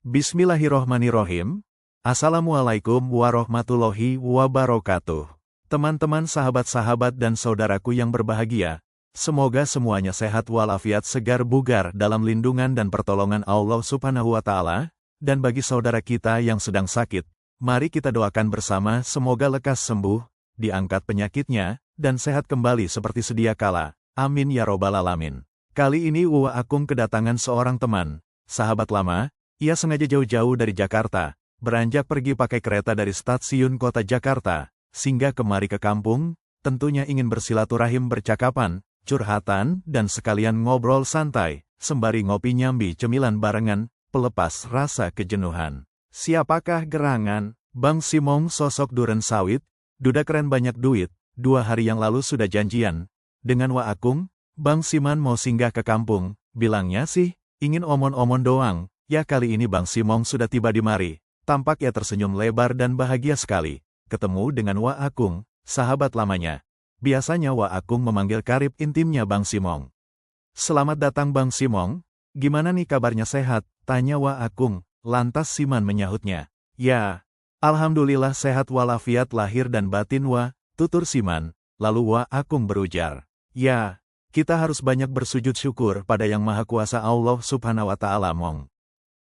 Bismillahirrohmanirrohim. Assalamualaikum warahmatullahi wabarakatuh. Teman-teman, sahabat-sahabat dan saudaraku yang berbahagia, semoga semuanya sehat walafiat, segar bugar dalam lindungan dan pertolongan Allah Subhanahu wa Ta'ala. Dan bagi saudara kita yang sedang sakit, mari kita doakan bersama semoga lekas sembuh, diangkat penyakitnya, dan sehat kembali seperti sedia kala. Amin ya robbal alamin. Kali ini Uwa Akung kedatangan seorang teman, sahabat lama. Ia sengaja jauh-jauh dari Jakarta, beranjak pergi pakai kereta dari stasiun kota Jakarta, singgah kemari ke kampung, tentunya ingin bersilaturahim, bercakapan, curhatan, dan sekalian ngobrol santai, sembari ngopi nyambi cemilan barengan, pelepas rasa kejenuhan. Siapakah gerangan? Bang Simong, sosok duren sawit, duda keren banyak duit, 2 hari yang lalu sudah janjian. Dengan Wa Akung, Bang Siman mau singgah ke kampung, bilangnya sih, ingin omon-omon doang. Ya, kali ini Bang Simong sudah tiba di mari. Tampak ia tersenyum lebar dan bahagia sekali. Ketemu dengan Wa Akung, sahabat lamanya. Biasanya Wa Akung memanggil karib intimnya Bang Simong. Selamat datang Bang Simong. Gimana nih kabarnya, sehat? Tanya Wa Akung. Lantas Siman menyahutnya. Ya, alhamdulillah sehat walafiat lahir dan batin Wa, tutur Siman. Lalu Wa Akung berujar. Ya, kita harus banyak bersujud syukur pada Yang Maha Kuasa Allah Subhanahu wa Ta'ala Mong.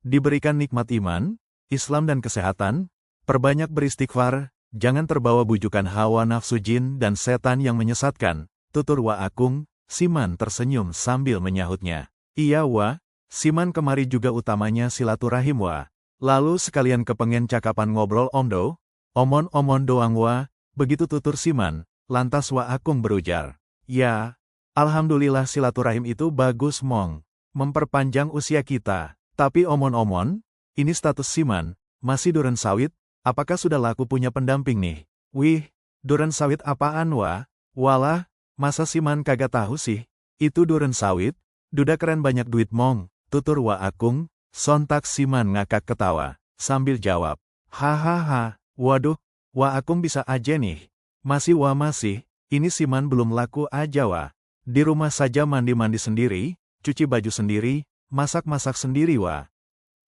Diberikan nikmat iman, Islam dan kesehatan, perbanyak beristighfar, jangan terbawa bujukan hawa nafsu jin dan setan yang menyesatkan, tutur Wa Akung. Siman tersenyum sambil menyahutnya. Iya Wa, Siman kemari juga utamanya silaturahim Wa. Lalu sekalian kepengen cakapan ngobrol omdo, omon-omon doang Wa, begitu tutur Siman. Lantas Wa Akung berujar. Ya, alhamdulillah silaturahim itu bagus Mong, memperpanjang usia kita. Tapi omon-omon, ini status Siman, masih duren sawit, apakah sudah laku punya pendamping nih? Wih, duren sawit apaan Wa? Walah, masa Siman kagak tahu sih? Itu duren sawit, duda keren banyak duit Mong, tutur Wa Akung. Sontak Siman ngakak ketawa, sambil jawab. Hahaha, waduh, Wa Akung bisa aja nih. Masih Wa masih, ini Siman belum laku aja Wa. Di rumah saja mandi-mandi sendiri, cuci baju sendiri, masak-masak sendiri Wa.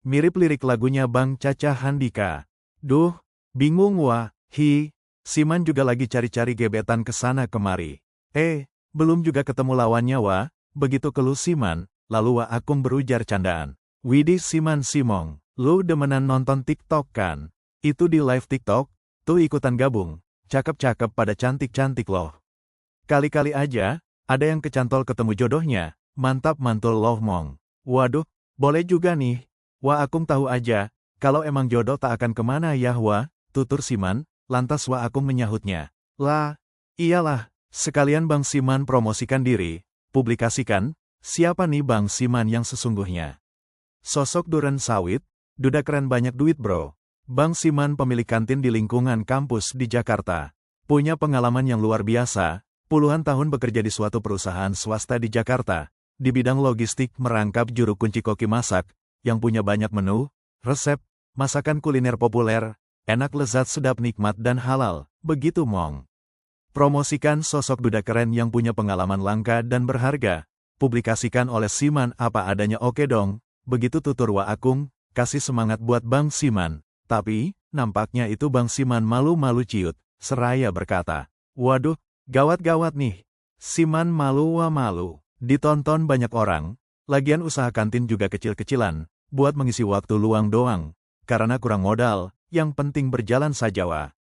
Mirip lirik lagunya Bang Caca Handika. Duh, bingung Wa, Siman juga lagi cari-cari gebetan kesana kemari. Belum juga ketemu lawannya Wa, begitu keluh Siman, lalu Wa Akung berujar candaan. Widih Siman Simong, lu demenan nonton TikTok kan? Itu di live TikTok, tuh ikutan gabung, cakep-cakep pada cantik-cantik loh. Kali-kali aja, ada yang kecantol ketemu jodohnya, mantap mantul loh Mong. Waduh, boleh juga nih. Wa Akung tahu aja, kalau emang jodoh tak akan kemana ya Wa, tutur Siman. Lantas Wa Akung menyahutnya. Lah, iyalah, sekalian Bang Siman promosikan diri, publikasikan, siapa nih Bang Siman yang sesungguhnya. Sosok duren sawit, duda keren banyak duit bro. Bang Siman pemilik kantin di lingkungan kampus di Jakarta. Punya pengalaman yang luar biasa, puluhan tahun bekerja di suatu perusahaan swasta di Jakarta. Di bidang logistik merangkap juru kunci koki masak, yang punya banyak menu, resep, masakan kuliner populer, enak lezat sedap nikmat dan halal, begitu Mong. Promosikan sosok duda keren yang punya pengalaman langka dan berharga, publikasikan oleh Siman apa adanya oke dong, begitu tutur Wa Akung, kasih semangat buat Bang Siman. Tapi, nampaknya itu Bang Siman malu-malu ciut, seraya berkata, waduh, gawat-gawat nih, Siman malu Wa malu. Ditonton banyak orang, lagian usaha kantin juga kecil-kecilan, buat mengisi waktu luang doang, karena kurang modal, yang penting berjalan saja Wa.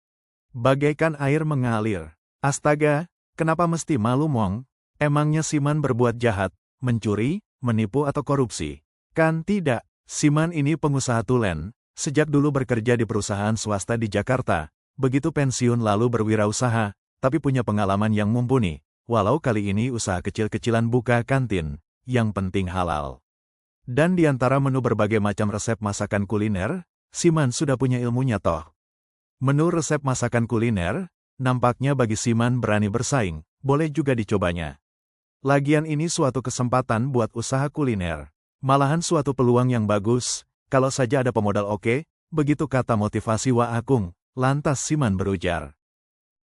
Bagaikan air mengalir. Astaga, kenapa mesti malu Mong? Emangnya Siman berbuat jahat, mencuri, menipu atau korupsi? Kan tidak, Siman ini pengusaha tulen, sejak dulu bekerja di perusahaan swasta di Jakarta, begitu pensiun lalu berwirausaha, tapi punya pengalaman yang mumpuni. Walau kali ini usaha kecil-kecilan buka kantin, yang penting halal. Dan di antara menu berbagai macam resep masakan kuliner, Siman sudah punya ilmunya toh. Menu resep masakan kuliner, nampaknya bagi Siman berani bersaing, boleh juga dicobanya. Lagian ini suatu kesempatan buat usaha kuliner. Malahan suatu peluang yang bagus, kalau saja ada pemodal oke, begitu kata motivasi Wa Akung. Lantas Siman berujar.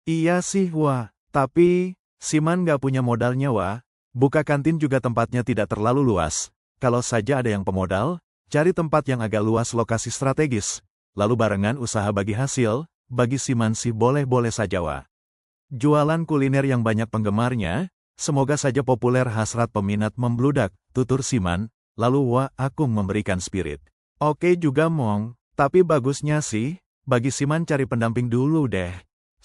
Iya sih Wa, tapi Siman gak punya modalnya Wa. Buka kantin juga tempatnya tidak terlalu luas. Kalau saja ada yang pemodal, cari tempat yang agak luas lokasi strategis, lalu barengan usaha bagi hasil, bagi Siman sih boleh-boleh saja wa. Jualan kuliner yang banyak penggemarnya, semoga saja populer hasrat peminat membludak, tutur Siman, lalu wa Akung memberikan spirit. Oke juga mong, tapi bagusnya sih, bagi Siman cari pendamping dulu deh.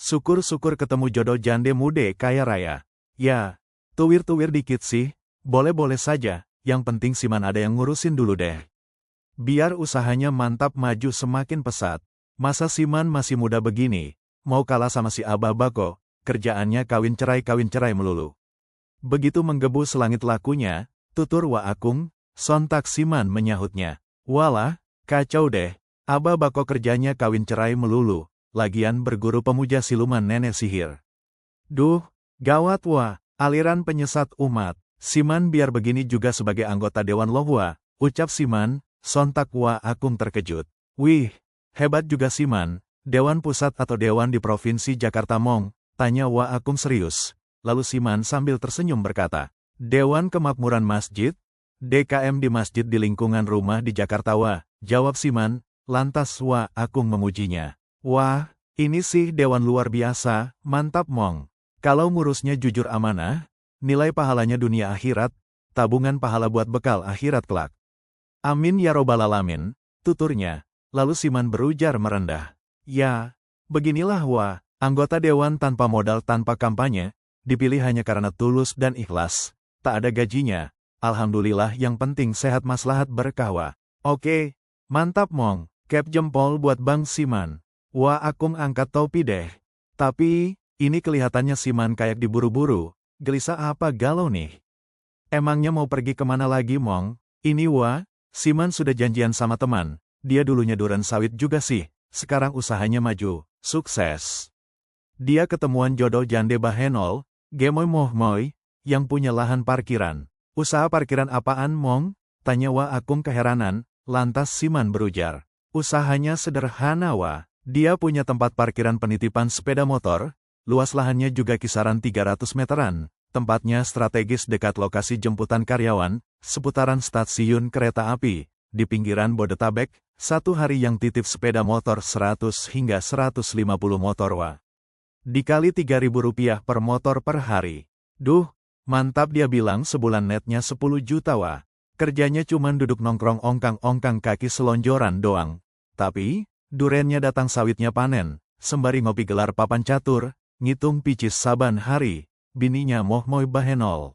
Syukur-syukur ketemu jodoh jande mude kaya raya. Ya, tuwir-tuwir dikit sih, boleh-boleh saja, yang penting Siman ada yang ngurusin dulu deh. Biar usahanya mantap maju semakin pesat. Masa Siman masih muda begini, mau kalah sama si Abah Bako, kerjaannya kawin cerai melulu. Begitu menggebu selangit lakunya, tutur wa Akung, sontak Siman menyahutnya. Walah, kacau deh, Abah Bako kerjanya kawin cerai melulu. Lagian berguru pemuja siluman nenek sihir. Duh, gawat wa, aliran penyesat umat. Siman biar begini juga sebagai anggota Dewan loh wa, ucap Siman, sontak wa Akung terkejut. Wih, hebat juga Siman, Dewan Pusat atau Dewan di Provinsi Jakarta mong, tanya wa Akung serius. Lalu Siman sambil tersenyum berkata, Dewan Kemakmuran Masjid, DKM di masjid di lingkungan rumah di Jakarta wa, jawab Siman, lantas wa Akung memujinya. Wah, ini sih dewan luar biasa, mantap mong. Kalau ngurusnya jujur amanah, nilai pahalanya dunia akhirat, tabungan pahala buat bekal akhirat kelak. Amin ya robbal alamin, tuturnya. Lalu Siman berujar merendah. Ya, beginilah wa, anggota dewan tanpa modal tanpa kampanye, dipilih hanya karena tulus dan ikhlas. Tak ada gajinya, alhamdulillah yang penting sehat maslahat berkah wa. Oke, mantap mong, kep jempol buat Bang Siman. Wah Akung angkat topi deh. Tapi, ini kelihatannya Siman kayak diburu-buru. Gelisah apa galau nih? Emangnya mau pergi kemana lagi mong? Ini wa, Siman sudah janjian sama teman. Dia dulunya duren sawit juga sih. Sekarang usahanya maju. Sukses. Dia ketemuan jodoh jande bahenol, gemoy mohmoy, yang punya lahan parkiran. Usaha parkiran apaan mong? Tanya wa Akung keheranan, lantas Siman berujar. Usahanya sederhana wa. Dia punya tempat parkiran penitipan sepeda motor, luas lahannya juga kisaran 300 meteran, tempatnya strategis dekat lokasi jemputan karyawan, seputaran stasiun kereta api, di pinggiran Bodetabek, satu hari yang titip sepeda motor 100 hingga 150 motor wa. Dikali Rp3.000 per motor per hari. Duh, mantap dia bilang sebulan netnya 10 juta wa. Kerjanya cuman duduk nongkrong ongkang-ongkang kaki selonjoran doang. Tapi, durennya datang sawitnya panen, sembari ngopi gelar papan catur, ngitung picis saban hari, bininya mohmoy bahenol.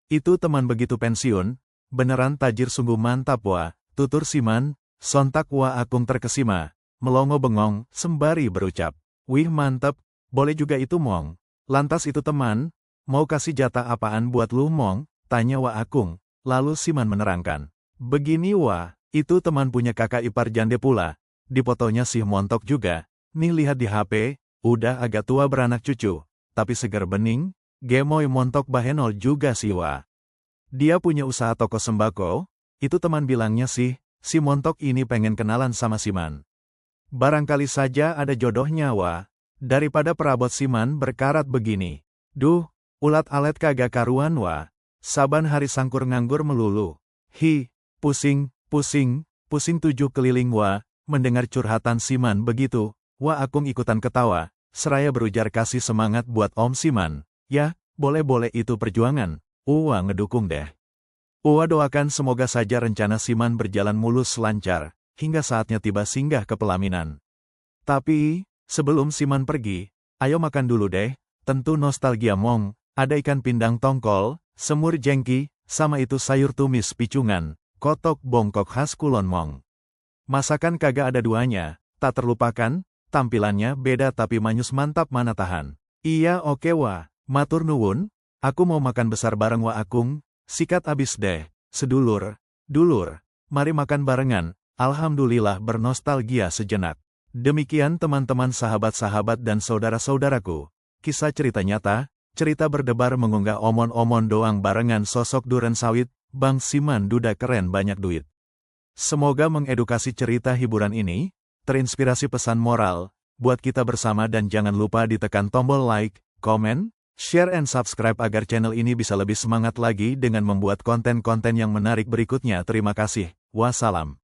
Itu teman begitu pensiun, beneran tajir sungguh mantap wa, tutur Siman, sontak wa Akung terkesima, melongo bengong, sembari berucap, wih mantep, boleh juga itu mong. Lantas itu teman, mau kasih jatah apaan buat lu mong, tanya wa Akung, lalu Siman menerangkan. Begini wa, itu teman punya kakak ipar jande pula. Di fotonya sih montok juga, nih lihat di HP, udah agak tua beranak cucu, tapi seger bening, gemoy montok bahenol juga sih wa. Dia punya usaha toko sembako, itu teman bilangnya sih, si montok ini pengen kenalan sama Siman. Barangkali saja ada jodohnya wa, daripada perabot Siman berkarat begini. Duh, ulat-alet kagak karuan wa, saban hari sangkur nganggur melulu. Hi, pusing, pusing, pusing 7 keliling wa. Mendengar curhatan Siman begitu, wa Akung ikutan ketawa, seraya berujar kasih semangat buat Om Siman. Ya, boleh-boleh itu perjuangan, Uwa ngedukung deh. Uwa doakan semoga saja rencana Siman berjalan mulus lancar, hingga saatnya tiba singgah ke pelaminan. Tapi, sebelum Siman pergi, ayo makan dulu deh, tentu nostalgia mong, ada ikan pindang tongkol, semur jengki, sama itu sayur tumis picungan, kotok bongkok khas Kulon mong. Masakan kagak ada duanya, tak terlupakan, tampilannya beda tapi manyus mantap mana tahan. Iya oke wa, matur nuwun, aku mau makan besar bareng wa Akung, sikat abis deh, sedulur, dulur, mari makan barengan, alhamdulillah bernostalgia sejenak. Demikian teman-teman sahabat-sahabat dan saudara-saudaraku, kisah cerita nyata, cerita berdebar mengunggah omon-omon doang barengan sosok duren sawit, Bang Siman duda keren banyak duit. Semoga mengedukasi cerita hiburan ini, terinspirasi pesan moral, buat kita bersama dan jangan lupa ditekan tombol like, komen, share and subscribe agar channel ini bisa lebih semangat lagi dengan membuat konten-konten yang menarik berikutnya. Terima kasih. Wassalam.